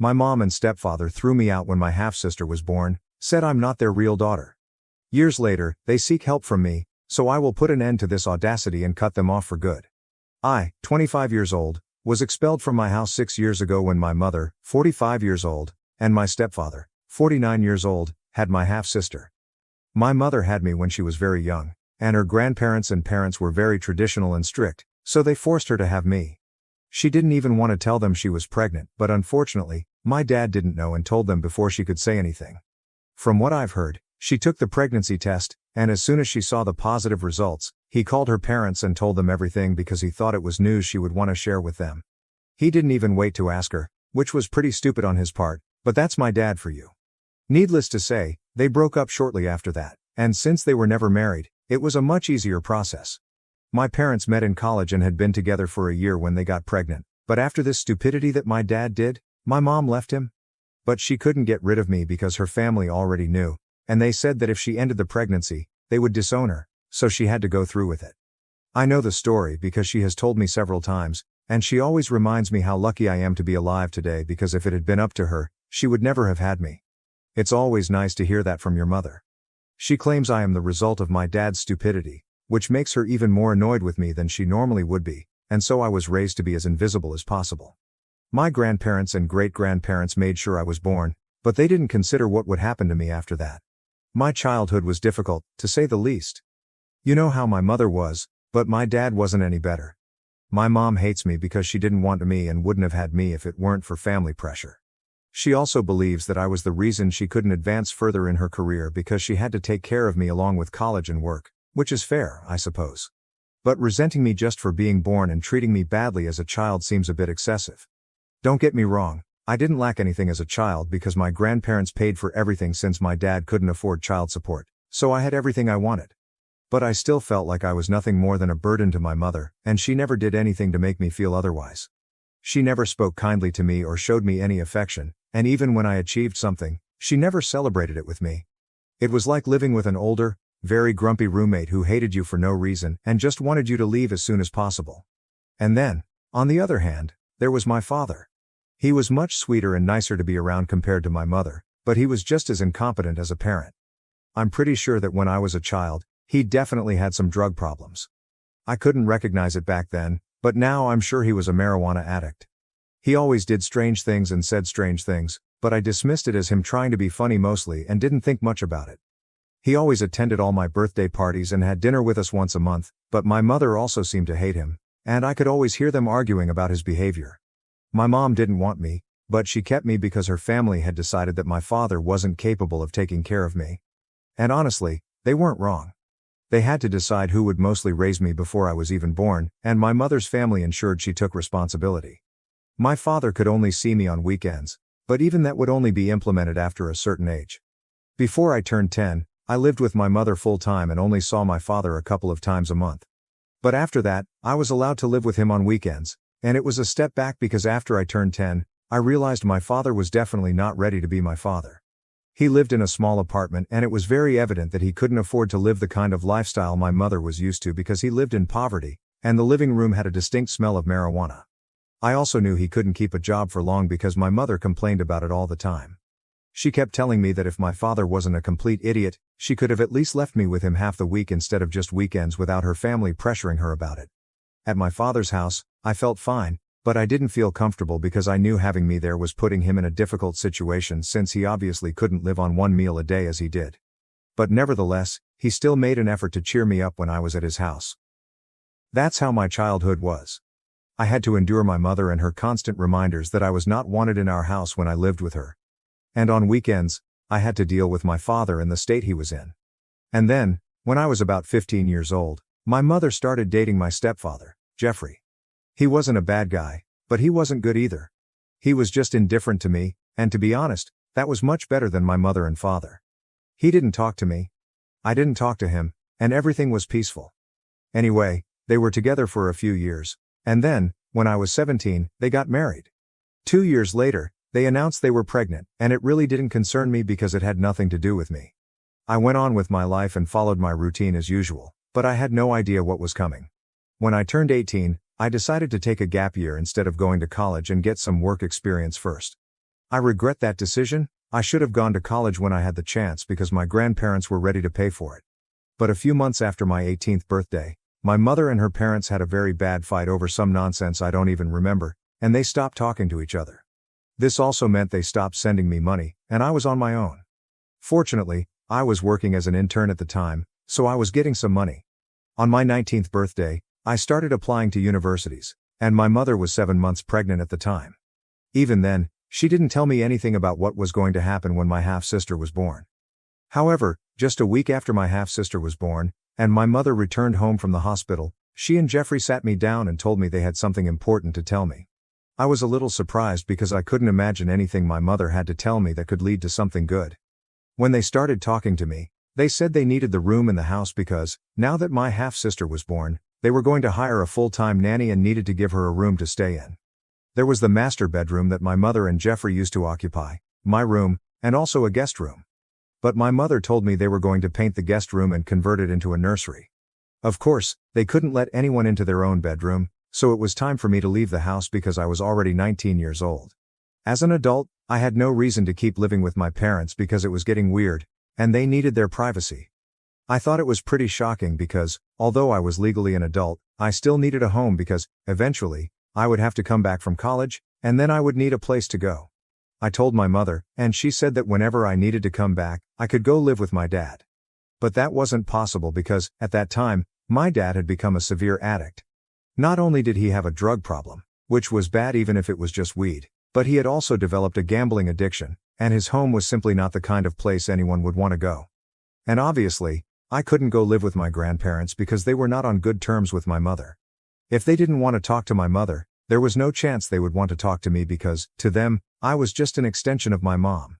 My mom and stepfather threw me out when my half-sister was born, said I'm not their real daughter. Years later, they seek help from me, so I will put an end to this audacity and cut them off for good. I, 25 years old, was expelled from my house 6 years ago when my mother, 45 years old, and my stepfather, 49 years old, had my half-sister. My mother had me when she was very young, and her grandparents and parents were very traditional and strict, so they forced her to have me. She didn't even want to tell them she was pregnant, but unfortunately, my dad didn't know and told them before she could say anything. From what I've heard, she took the pregnancy test, and as soon as she saw the positive results, he called her parents and told them everything because he thought it was news she would want to share with them. He didn't even wait to ask her, which was pretty stupid on his part, but that's my dad for you. Needless to say, they broke up shortly after that, and since they were never married, it was a much easier process. My parents met in college and had been together for a year when they got pregnant, but after this stupidity that my dad did, my mom left him. But she couldn't get rid of me because her family already knew, and they said that if she ended the pregnancy, they would disown her, so she had to go through with it. I know the story because she has told me several times, and she always reminds me how lucky I am to be alive today because if it had been up to her, she would never have had me. It's always nice to hear that from your mother. She claims I am the result of my dad's stupidity, which makes her even more annoyed with me than she normally would be, and so I was raised to be as invisible as possible. My grandparents and great-grandparents made sure I was born, but they didn't consider what would happen to me after that. My childhood was difficult, to say the least. You know how my mother was, but my dad wasn't any better. My mom hates me because she didn't want me and wouldn't have had me if it weren't for family pressure. She also believes that I was the reason she couldn't advance further in her career because she had to take care of me along with college and work, which is fair, I suppose. But resenting me just for being born and treating me badly as a child seems a bit excessive. Don't get me wrong, I didn't lack anything as a child because my grandparents paid for everything since my dad couldn't afford child support, so I had everything I wanted. But I still felt like I was nothing more than a burden to my mother, and she never did anything to make me feel otherwise. She never spoke kindly to me or showed me any affection, and even when I achieved something, she never celebrated it with me. It was like living with an older, very grumpy roommate who hated you for no reason and just wanted you to leave as soon as possible. And then, on the other hand, there was my father. He was much sweeter and nicer to be around compared to my mother, but he was just as incompetent as a parent. I'm pretty sure that when I was a child, he definitely had some drug problems. I couldn't recognize it back then, but now I'm sure he was a marijuana addict. He always did strange things and said strange things, but I dismissed it as him trying to be funny mostly and didn't think much about it. He always attended all my birthday parties and had dinner with us once a month, but my mother also seemed to hate him, and I could always hear them arguing about his behavior. My mom didn't want me, but she kept me because her family had decided that my father wasn't capable of taking care of me. And honestly, they weren't wrong. They had to decide who would mostly raise me before I was even born, and my mother's family ensured she took responsibility. My father could only see me on weekends, but even that would only be implemented after a certain age. Before I turned 10, I lived with my mother full-time and only saw my father a couple of times a month. But after that, I was allowed to live with him on weekends, and it was a step back because after I turned 10, I realized my father was definitely not ready to be my father. He lived in a small apartment and it was very evident that he couldn't afford to live the kind of lifestyle my mother was used to because he lived in poverty, and the living room had a distinct smell of marijuana. I also knew he couldn't keep a job for long because my mother complained about it all the time. She kept telling me that if my father wasn't a complete idiot, she could have at least left me with him half the week instead of just weekends without her family pressuring her about it. At my father's house, I felt fine, but I didn't feel comfortable because I knew having me there was putting him in a difficult situation since he obviously couldn't live on one meal a day as he did. But nevertheless, he still made an effort to cheer me up when I was at his house. That's how my childhood was. I had to endure my mother and her constant reminders that I was not wanted in our house when I lived with her. And on weekends, I had to deal with my father and the state he was in. And then, when I was about 15 years old, my mother started dating my stepfather, Jeffrey. He wasn't a bad guy, but he wasn't good either. He was just indifferent to me, and to be honest, that was much better than my mother and father. He didn't talk to me. I didn't talk to him, and everything was peaceful. Anyway, they were together for a few years, and then, when I was 17, they got married. 2 years later, they announced they were pregnant, and it really didn't concern me because it had nothing to do with me. I went on with my life and followed my routine as usual, but I had no idea what was coming. When I turned 18, I decided to take a gap year instead of going to college and get some work experience first. I regret that decision. I should have gone to college when I had the chance because my grandparents were ready to pay for it. But a few months after my 18th birthday, my mother and her parents had a very bad fight over some nonsense I don't even remember, and they stopped talking to each other. This also meant they stopped sending me money, and I was on my own. Fortunately, I was working as an intern at the time, so I was getting some money. On my 19th birthday, I started applying to universities, and my mother was 7 months pregnant at the time. Even then, she didn't tell me anything about what was going to happen when my half-sister was born. However, just a week after my half-sister was born, and my mother returned home from the hospital, she and Jeffrey sat me down and told me they had something important to tell me. I was a little surprised because I couldn't imagine anything my mother had to tell me that could lead to something good. When they started talking to me, they said they needed the room in the house because, now that my half-sister was born, they were going to hire a full-time nanny and needed to give her a room to stay in. There was the master bedroom that my mother and Jeffrey used to occupy, my room, and also a guest room. But my mother told me they were going to paint the guest room and convert it into a nursery. Of course, they couldn't let anyone into their own bedroom, so it was time for me to leave the house because I was already 19 years old. As an adult, I had no reason to keep living with my parents because it was getting weird, and they needed their privacy. I thought it was pretty shocking because, although I was legally an adult, I still needed a home because, eventually, I would have to come back from college, and then I would need a place to go. I told my mother, and she said that whenever I needed to come back, I could go live with my dad. But that wasn't possible because, at that time, my dad had become a severe addict. Not only did he have a drug problem, which was bad even if it was just weed, but he had also developed a gambling addiction, and his home was simply not the kind of place anyone would want to go. And obviously, I couldn't go live with my grandparents because they were not on good terms with my mother. If they didn't want to talk to my mother, there was no chance they would want to talk to me because, to them, I was just an extension of my mom.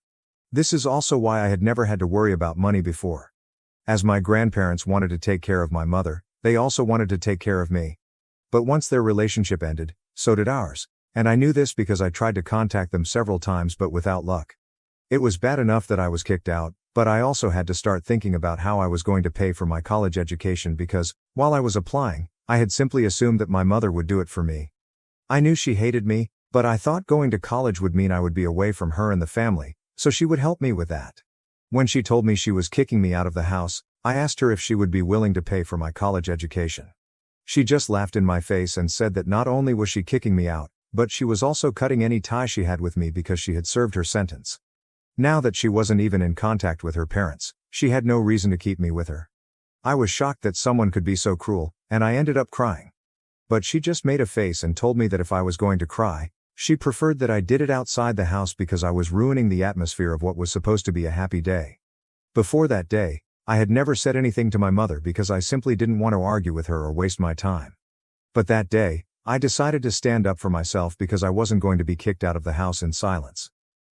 This is also why I had never had to worry about money before. As my grandparents wanted to take care of my mother, they also wanted to take care of me. But once their relationship ended, so did ours, and I knew this because I tried to contact them several times but without luck. It was bad enough that I was kicked out, but I also had to start thinking about how I was going to pay for my college education because, while I was applying, I had simply assumed that my mother would do it for me. I knew she hated me, but I thought going to college would mean I would be away from her and the family, so she would help me with that. When she told me she was kicking me out of the house, I asked her if she would be willing to pay for my college education. She just laughed in my face and said that not only was she kicking me out, but she was also cutting any tie she had with me because she had served her sentence. Now that she wasn't even in contact with her parents, she had no reason to keep me with her. I was shocked that someone could be so cruel, and I ended up crying. But she just made a face and told me that if I was going to cry, she preferred that I did it outside the house because I was ruining the atmosphere of what was supposed to be a happy day. Before that day, I had never said anything to my mother because I simply didn't want to argue with her or waste my time. But that day, I decided to stand up for myself because I wasn't going to be kicked out of the house in silence.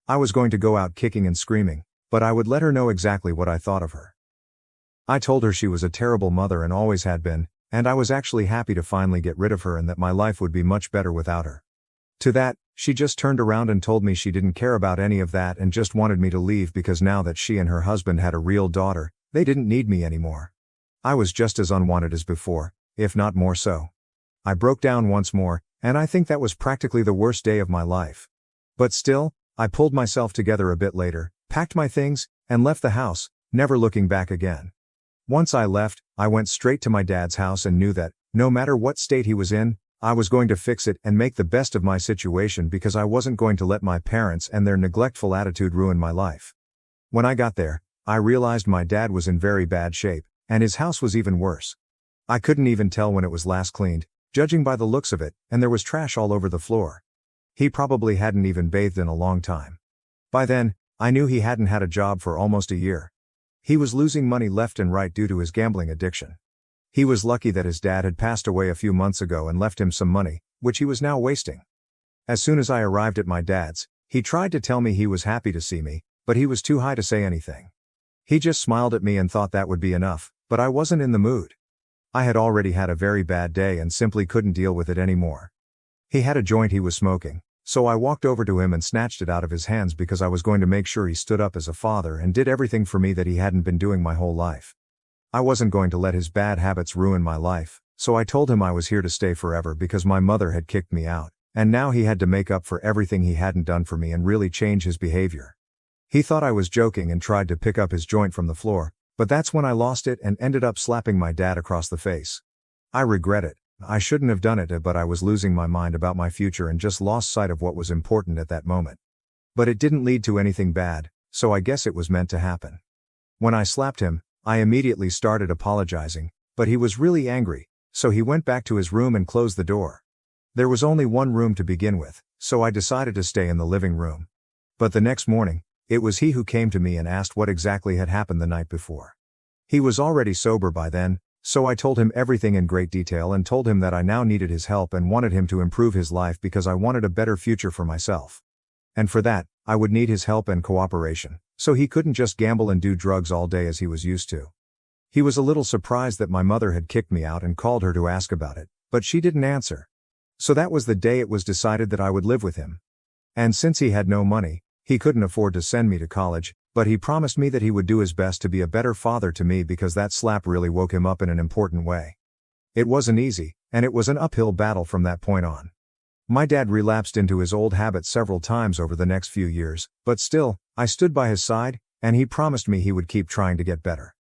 I was going to go out kicking and screaming, but I would let her know exactly what I thought of her. I told her she was a terrible mother and always had been, and I was actually happy to finally get rid of her and that my life would be much better without her. To that, she just turned around and told me she didn't care about any of that and just wanted me to leave because now that she and her husband had a real daughter, they didn't need me anymore. I was just as unwanted as before, if not more so. I broke down once more, and I think that was practically the worst day of my life. But still, I pulled myself together a bit later, packed my things, and left the house, never looking back again. Once I left, I went straight to my dad's house and knew that, no matter what state he was in, I was going to fix it and make the best of my situation because I wasn't going to let my parents and their neglectful attitude ruin my life. When I got there, I realized my dad was in very bad shape, and his house was even worse. I couldn't even tell when it was last cleaned, judging by the looks of it, and there was trash all over the floor. He probably hadn't even bathed in a long time. By then, I knew he hadn't had a job for almost a year. He was losing money left and right due to his gambling addiction. He was lucky that his dad had passed away a few months ago and left him some money, which he was now wasting. As soon as I arrived at my dad's, he tried to tell me he was happy to see me, but he was too high to say anything. He just smiled at me and thought that would be enough, but I wasn't in the mood. I had already had a very bad day and simply couldn't deal with it anymore. He had a joint he was smoking, so I walked over to him and snatched it out of his hands because I was going to make sure he stood up as a father and did everything for me that he hadn't been doing my whole life. I wasn't going to let his bad habits ruin my life, so I told him I was here to stay forever because my mother had kicked me out, and now he had to make up for everything he hadn't done for me and really change his behavior. He thought I was joking and tried to pick up his joint from the floor, but that's when I lost it and ended up slapping my dad across the face. I regret it. I shouldn't have done it, but I was losing my mind about my future and just lost sight of what was important at that moment. But it didn't lead to anything bad, so I guess it was meant to happen. When I slapped him, I immediately started apologizing, but he was really angry, so he went back to his room and closed the door. There was only one room to begin with, so I decided to stay in the living room. But the next morning, it was he who came to me and asked what exactly had happened the night before. He was already sober by then, so I told him everything in great detail and told him that I now needed his help and wanted him to improve his life because I wanted a better future for myself. And for that, I would need his help and cooperation, so he couldn't just gamble and do drugs all day as he was used to. He was a little surprised that my mother had kicked me out and called her to ask about it, but she didn't answer. So that was the day it was decided that I would live with him. And since he had no money, he couldn't afford to send me to college, but he promised me that he would do his best to be a better father to me because that slap really woke him up in an important way. It wasn't easy, and it was an uphill battle from that point on. My dad relapsed into his old habits several times over the next few years, but still, I stood by his side, and he promised me he would keep trying to get better.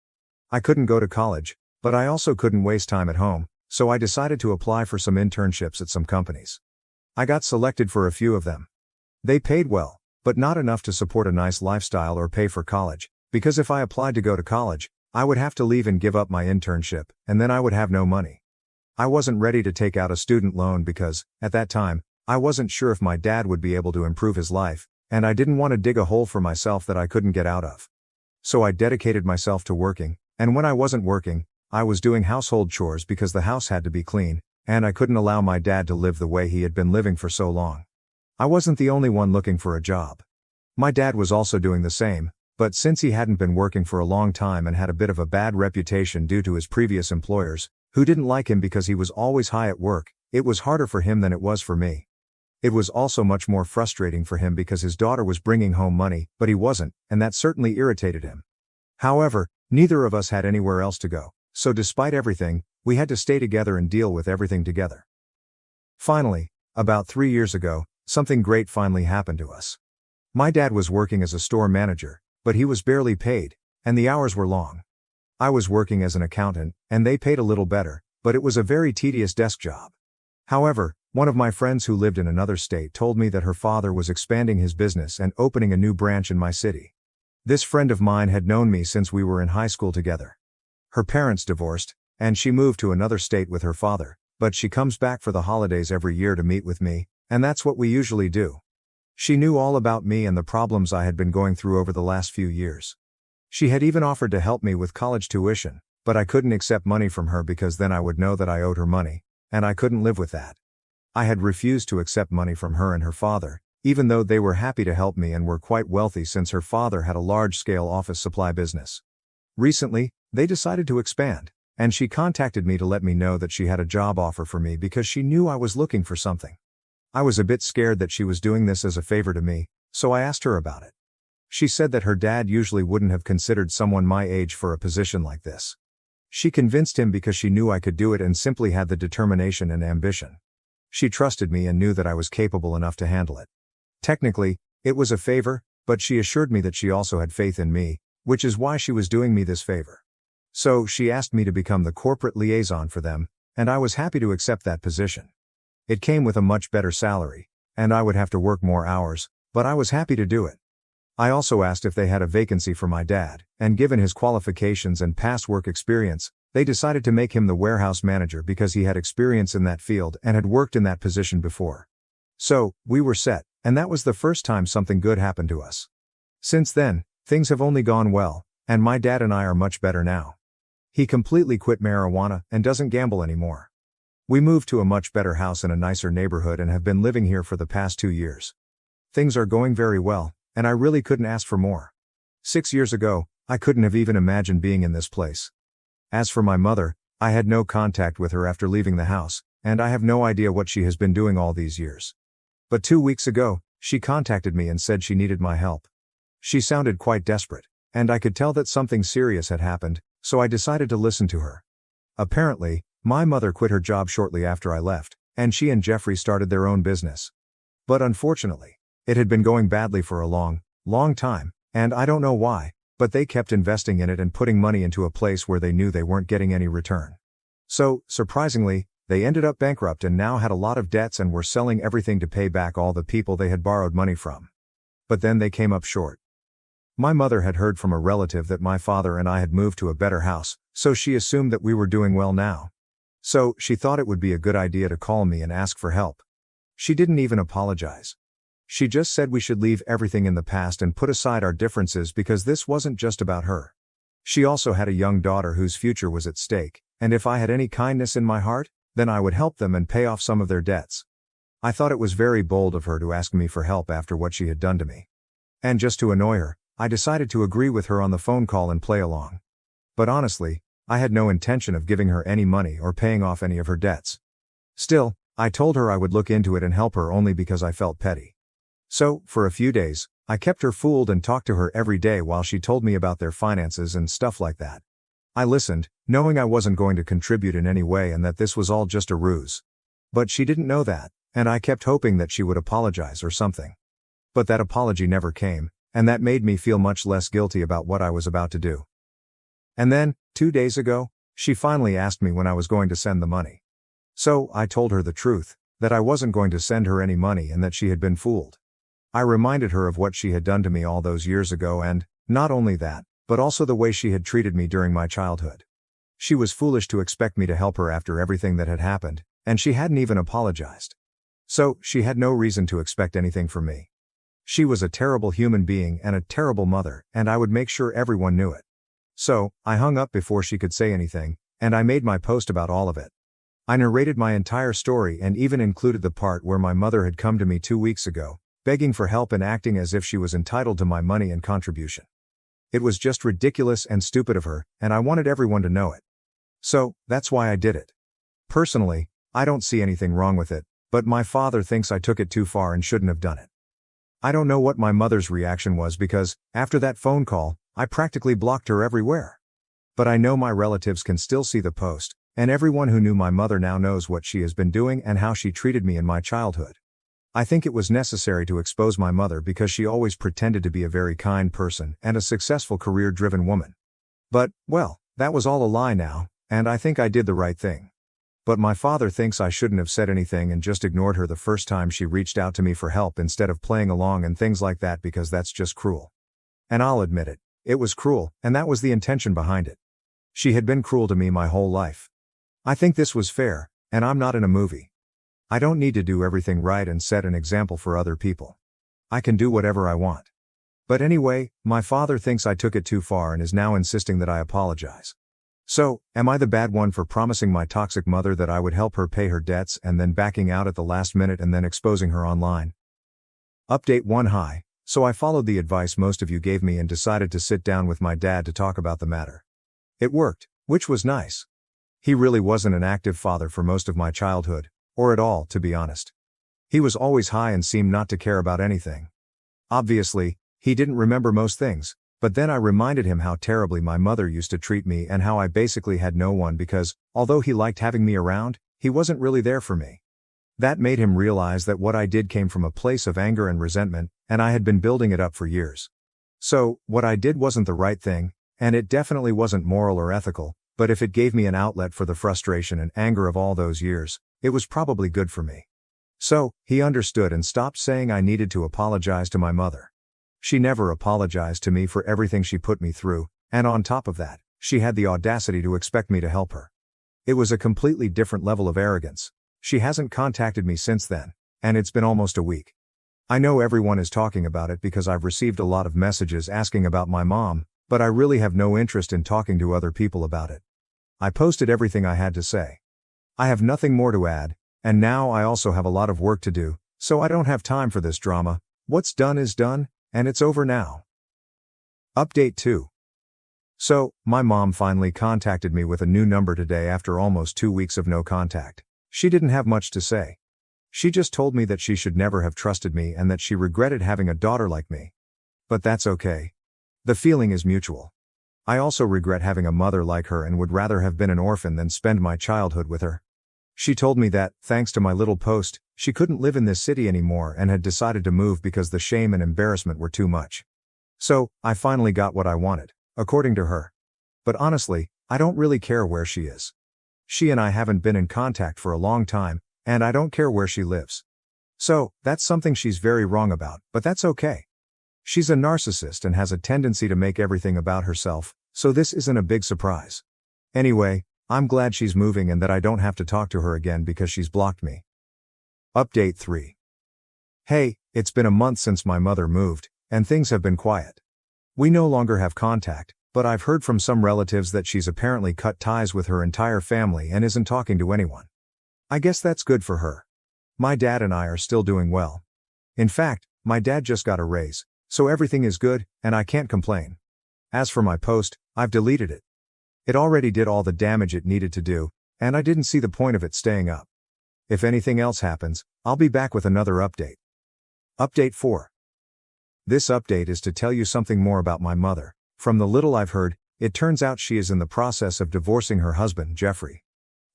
I couldn't go to college, but I also couldn't waste time at home, so I decided to apply for some internships at some companies. I got selected for a few of them. They paid well, but not enough to support a nice lifestyle or pay for college, because if I applied to go to college, I would have to leave and give up my internship, and then I would have no money. I wasn't ready to take out a student loan because, at that time, I wasn't sure if my dad would be able to improve his life, and I didn't want to dig a hole for myself that I couldn't get out of. So I dedicated myself to working, and when I wasn't working, I was doing household chores because the house had to be clean, and I couldn't allow my dad to live the way he had been living for so long. I wasn't the only one looking for a job. My dad was also doing the same, but since he hadn't been working for a long time and had a bit of a bad reputation due to his previous employers, who didn't like him because he was always high at work, it was harder for him than it was for me. It was also much more frustrating for him because his daughter was bringing home money, but he wasn't, and that certainly irritated him. However, neither of us had anywhere else to go, so despite everything, we had to stay together and deal with everything together. Finally, about 3 years ago, something great finally happened to us. My dad was working as a store manager, but he was barely paid, and the hours were long. I was working as an accountant, and they paid a little better, but it was a very tedious desk job. However, one of my friends who lived in another state told me that her father was expanding his business and opening a new branch in my city. This friend of mine had known me since we were in high school together. Her parents divorced, and she moved to another state with her father, but she comes back for the holidays every year to meet with me, and that's what we usually do. She knew all about me and the problems I had been going through over the last few years. She had even offered to help me with college tuition, but I couldn't accept money from her because then I would know that I owed her money, and I couldn't live with that. I had refused to accept money from her and her father, even though they were happy to help me and were quite wealthy since her father had a large-scale office supply business. Recently, they decided to expand, and she contacted me to let me know that she had a job offer for me because she knew I was looking for something. I was a bit scared that she was doing this as a favor to me, so I asked her about it. She said that her dad usually wouldn't have considered someone my age for a position like this. She convinced him because she knew I could do it and simply had the determination and ambition. She trusted me and knew that I was capable enough to handle it. Technically, it was a favor, but she assured me that she also had faith in me, which is why she was doing me this favor. So she asked me to become the corporate liaison for them, and I was happy to accept that position. It came with a much better salary, and I would have to work more hours, but I was happy to do it. I also asked if they had a vacancy for my dad, and given his qualifications and past work experience, they decided to make him the warehouse manager because he had experience in that field and had worked in that position before. So, we were set, and that was the first time something good happened to us. Since then, things have only gone well, and my dad and I are much better now. He completely quit marijuana and doesn't gamble anymore. We moved to a much better house in a nicer neighborhood and have been living here for the past 2 years. Things are going very well, and I really couldn't ask for more. 6 years ago, I couldn't have even imagined being in this place. As for my mother, I had no contact with her after leaving the house, and I have no idea what she has been doing all these years. But 2 weeks ago, she contacted me and said she needed my help. She sounded quite desperate, and I could tell that something serious had happened, so I decided to listen to her. Apparently, my mother quit her job shortly after I left, and she and Jeffrey started their own business. But unfortunately, it had been going badly for a long time, and I don't know why, but they kept investing in it and putting money into a place where they knew they weren't getting any return. So, surprisingly, they ended up bankrupt and now had a lot of debts and were selling everything to pay back all the people they had borrowed money from. But then they came up short. My mother had heard from a relative that my father and I had moved to a better house, so she assumed that we were doing well now. So, she thought it would be a good idea to call me and ask for help. She didn't even apologize. She just said we should leave everything in the past and put aside our differences because this wasn't just about her. She also had a young daughter whose future was at stake, and if I had any kindness in my heart, then I would help them and pay off some of their debts. I thought it was very bold of her to ask me for help after what she had done to me. And just to annoy her, I decided to agree with her on the phone call and play along. But honestly, I had no intention of giving her any money or paying off any of her debts. Still, I told her I would look into it and help her only because I felt petty. So, for a few days, I kept her fooled and talked to her every day while she told me about their finances and stuff like that. I listened, knowing I wasn't going to contribute in any way and that this was all just a ruse. But she didn't know that, and I kept hoping that she would apologize or something. But that apology never came, and that made me feel much less guilty about what I was about to do. And then, 2 days ago, she finally asked me when I was going to send the money. So, I told her the truth, that I wasn't going to send her any money and that she had been fooled. I reminded her of what she had done to me all those years ago and, not only that, but also the way she had treated me during my childhood. She was foolish to expect me to help her after everything that had happened, and she hadn't even apologized. So, she had no reason to expect anything from me. She was a terrible human being and a terrible mother, and I would make sure everyone knew it. So, I hung up before she could say anything, and I made my post about all of it. I narrated my entire story and even included the part where my mother had come to me 2 weeks ago, begging for help and acting as if she was entitled to my money and contribution. It was just ridiculous and stupid of her, and I wanted everyone to know it. So, that's why I did it. Personally, I don't see anything wrong with it, but my father thinks I took it too far and shouldn't have done it. I don't know what my mother's reaction was because, after that phone call, I practically blocked her everywhere. But I know my relatives can still see the post, and everyone who knew my mother now knows what she has been doing and how she treated me in my childhood. I think it was necessary to expose my mother because she always pretended to be a very kind person and a successful career-driven woman. But, well, that was all a lie now, and I think I did the right thing. But my father thinks I shouldn't have said anything and just ignored her the first time she reached out to me for help instead of playing along and things like that because that's just cruel. And I'll admit it, it was cruel, and that was the intention behind it. She had been cruel to me my whole life. I think this was fair, and I'm not in a movie. I don't need to do everything right and set an example for other people. I can do whatever I want. But anyway, my father thinks I took it too far and is now insisting that I apologize. So, am I the bad one for promising my toxic mother that I would help her pay her debts and then backing out at the last minute and then exposing her online? Update 1. Hi, so I followed the advice most of you gave me and decided to sit down with my dad to talk about the matter. It worked, which was nice. He really wasn't an active father for most of my childhood, or at all, to be honest. He was always high and seemed not to care about anything. Obviously, he didn't remember most things, but then I reminded him how terribly my mother used to treat me and how I basically had no one because, although he liked having me around, he wasn't really there for me. That made him realize that what I did came from a place of anger and resentment, and I had been building it up for years. So, what I did wasn't the right thing, and it definitely wasn't moral or ethical, but if it gave me an outlet for the frustration and anger of all those years, it was probably good for me. So, he understood and stopped saying I needed to apologize to my mother. She never apologized to me for everything she put me through, and on top of that, she had the audacity to expect me to help her. It was a completely different level of arrogance. She hasn't contacted me since then, and it's been almost a week. I know everyone is talking about it because I've received a lot of messages asking about my mom, but I really have no interest in talking to other people about it. I posted everything I had to say. I have nothing more to add, and now I also have a lot of work to do, so I don't have time for this drama. What's done is done, and it's over now. Update 2. So, my mom finally contacted me with a new number today after almost 2 weeks of no contact. She didn't have much to say. She just told me that she should never have trusted me and that she regretted having a daughter like me. But that's okay. The feeling is mutual. I also regret having a mother like her and would rather have been an orphan than spend my childhood with her. She told me that, thanks to my little post, she couldn't live in this city anymore and had decided to move because the shame and embarrassment were too much. So, I finally got what I wanted, according to her. But honestly, I don't really care where she is. She and I haven't been in contact for a long time, and I don't care where she lives. So, that's something she's very wrong about, but that's okay. She's a narcissist and has a tendency to make everything about herself, so this isn't a big surprise. Anyway, I'm glad she's moving and that I don't have to talk to her again because she's blocked me. Update 3. Hey, it's been a month since my mother moved, and things have been quiet. We no longer have contact, but I've heard from some relatives that she's apparently cut ties with her entire family and isn't talking to anyone. I guess that's good for her. My dad and I are still doing well. In fact, my dad just got a raise, so everything is good, and I can't complain. As for my post, I've deleted it. It already did all the damage it needed to do, and I didn't see the point of it staying up. If anything else happens, I'll be back with another update. Update 4. This update is to tell you something more about my mother. From the little I've heard, it turns out she is in the process of divorcing her husband, Jeffrey.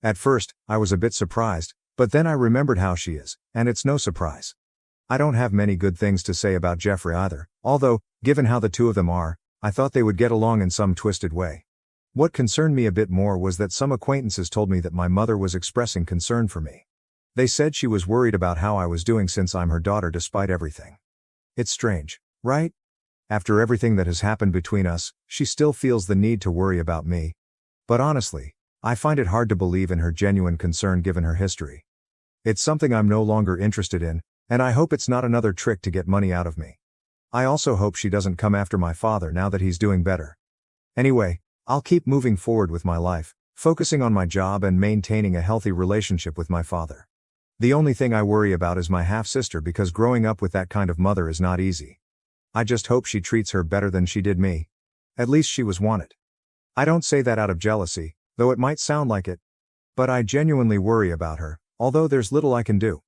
At first, I was a bit surprised, but then I remembered how she is, and it's no surprise. I don't have many good things to say about Jeffrey either, although, given how the two of them are, I thought they would get along in some twisted way. What concerned me a bit more was that some acquaintances told me that my mother was expressing concern for me. They said she was worried about how I was doing since I'm her daughter despite everything. It's strange, right? After everything that has happened between us, she still feels the need to worry about me. But honestly, I find it hard to believe in her genuine concern given her history. It's something I'm no longer interested in, and I hope it's not another trick to get money out of me. I also hope she doesn't come after my father now that he's doing better. Anyway, I'll keep moving forward with my life, focusing on my job and maintaining a healthy relationship with my father. The only thing I worry about is my half-sister because growing up with that kind of mother is not easy. I just hope she treats her better than she did me. At least she was wanted. I don't say that out of jealousy, though it might sound like it. But I genuinely worry about her, although there's little I can do.